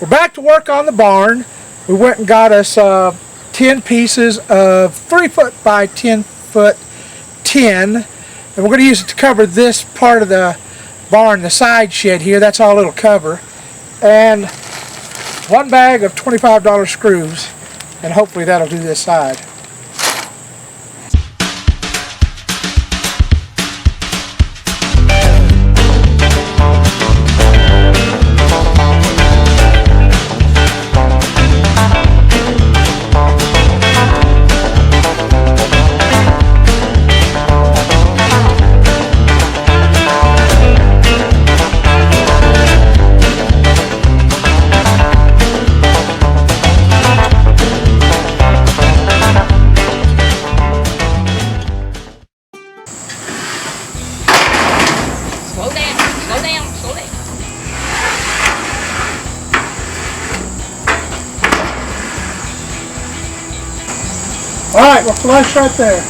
We're back to work on the barn. We went and got us 10 pieces of 3 foot by 10 foot tin, and we're going to use it to cover this part of the barn, the side shed here. That's all it'll cover. And 1 bag of $25 screws, and hopefully that'll do this side. Alright, we're flush right there.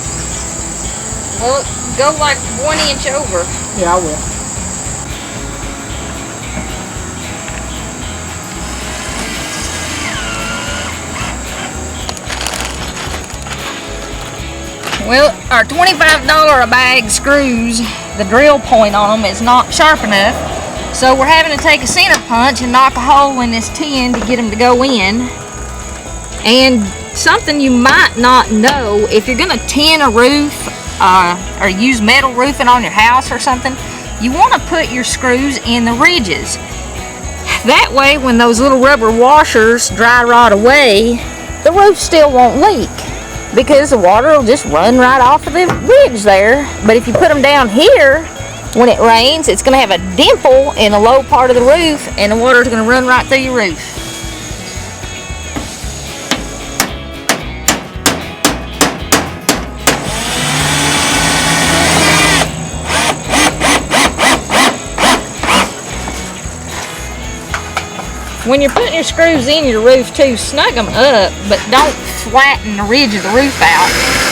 Well, go like 1 inch over. Yeah, I will. Well, our $25 a bag screws, the drill point on them is not sharp enough. So we're having to take a center punch and knock a hole in this tin to get them to go in. And something you might not know, if you're going to tin a roof or use metal roofing on your house or something, you want to put your screws in the ridges. That way, when those little rubber washers dry rot away, the roof still won't leak, because the water will just run right off of the ridge there. But if you put them down here, when it rains, it's going to have a dimple in the low part of the roof, and the water is going to run right through your roof. When you're putting your screws in your roof too, snug them up, but don't flatten the ridge of the roof out.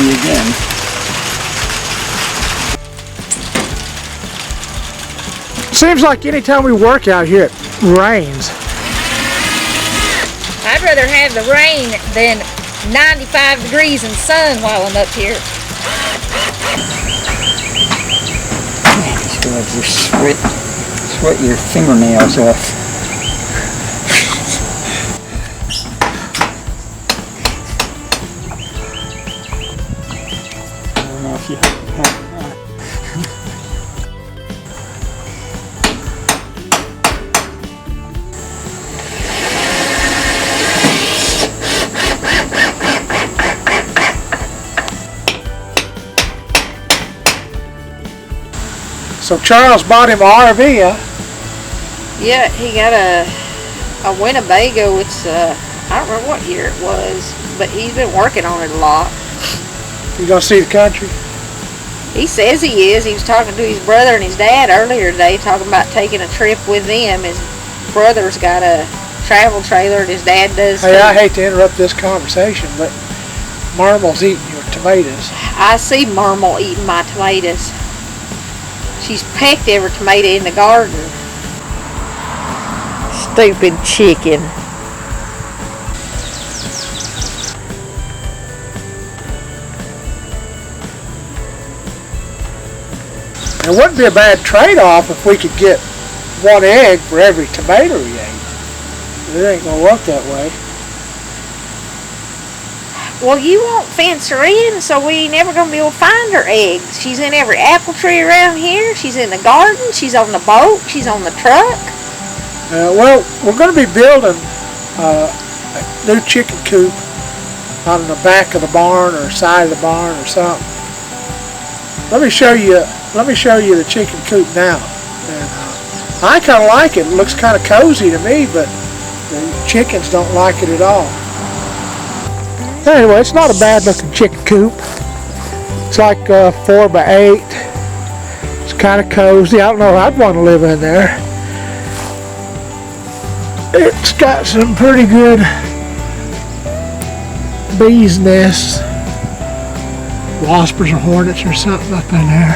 Again. Seems like anytime we work out here it rains. I'd rather have the rain than 95 degrees and sun while I'm up here. You just sweat your fingernails off. So Charles bought him an RV, huh? Yeah, he got a Winnebago. It's I don't remember what year it was, but he's been working on it a lot. You gonna see the country? He says he is. He was talking to his brother and his dad earlier today, talking about taking a trip with them. His brother's got a travel trailer, and his dad does. Hey, I hate to interrupt this conversation, but Murmull's eating your tomatoes. I see Murmull eating my tomatoes. She's pecked every tomato in the garden. Stupid chicken. It wouldn't be a bad trade-off if we could get 1 egg for every tomato we ate. It ain't gonna work that way. Well, you won't fence her in, so we ain't never gonna be able to find her eggs. She's in every apple tree around here. She's in the garden. She's on the boat. She's on the truck. Well, we're going to be building a new chicken coop on the back of the barn or side of the barn or something. Let me show you the chicken coop now. And I kind of like it. It looks kind of cozy to me, but the chickens don't like it at all. Anyway, it's not a bad looking chicken coop. It's like 4 by 8. It's kind of cozy. I don't know, I'd want to live in there. It's got some pretty good bees nests. Waspers or hornets or something up in there.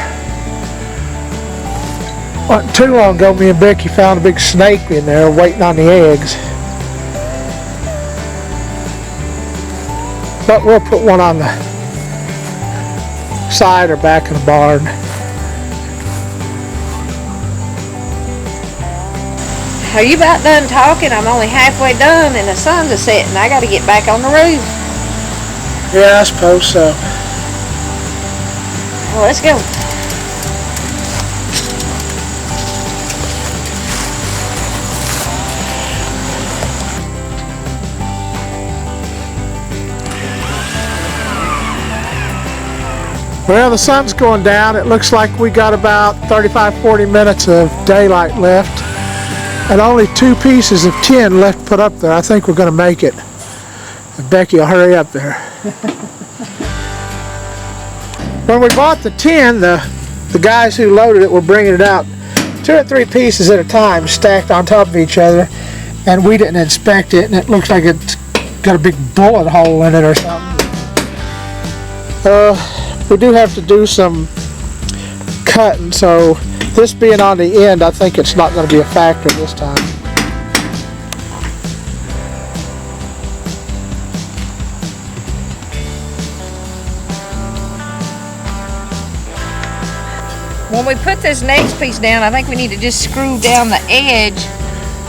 Wasn't too long ago, me and Becky found a big snake in there waiting on the eggs. But we'll put one on the side or back of the barn. Are you about done talking? I'm only halfway done and the sun's a setting. I gotta get back on the roof. Yeah, I suppose so. Well, let's go. Well, the sun's going down. It looks like we got about 35-40 minutes of daylight left and only 2 pieces of tin left to put up there. I think we're going to make it. Becky will hurry up there. When we bought the tin, the guys who loaded it were bringing it out 2 or 3 pieces at a time stacked on top of each other, and we didn't inspect it, and it looks like it's got a big bullet hole in it or something. We do have to do some cutting, so this being on the end, I think it's not going to be a factor this time. When we put this next piece down, I think we need to just screw down the edge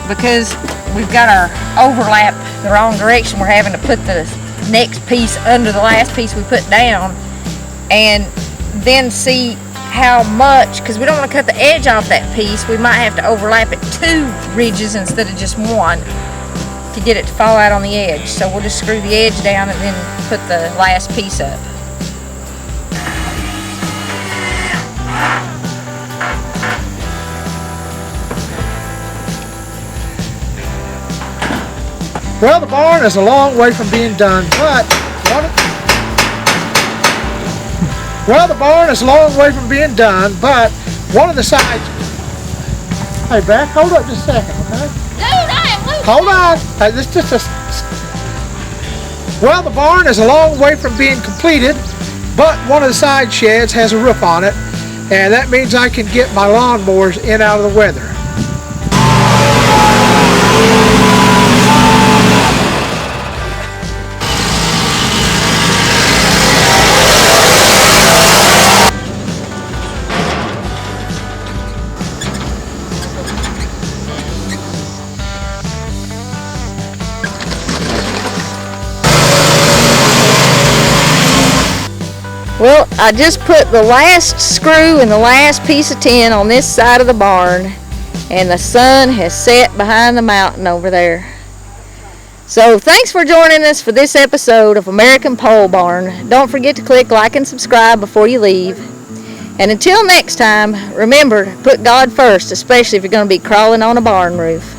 because we've got our overlap the wrong direction. We're having to put the next piece under the last piece we put down and then see how much, because we don't want to cut the edge off that piece. We might have to overlap it 2 ridges instead of just 1 to get it to fall out on the edge. So we'll just screw the edge down and then put the last piece up. Well, the barn is a long way from being done, but one of the sides. Hey, Beck, hold up just a second, okay? Dude, I am loose. Hold on. Hey, this just a. Well, the barn is a long way from being completed, but one of the side sheds has a roof on it, and that means I can get my lawnmowers in and out of the weather. Well, I just put the last screw and the last piece of tin on this side of the barn, and the sun has set behind the mountain over there. So thanks for joining us for this episode of American Pole Barn. Don't forget to click like and subscribe before you leave. And until next time, remember to put God first, especially if you're going to be crawling on a barn roof.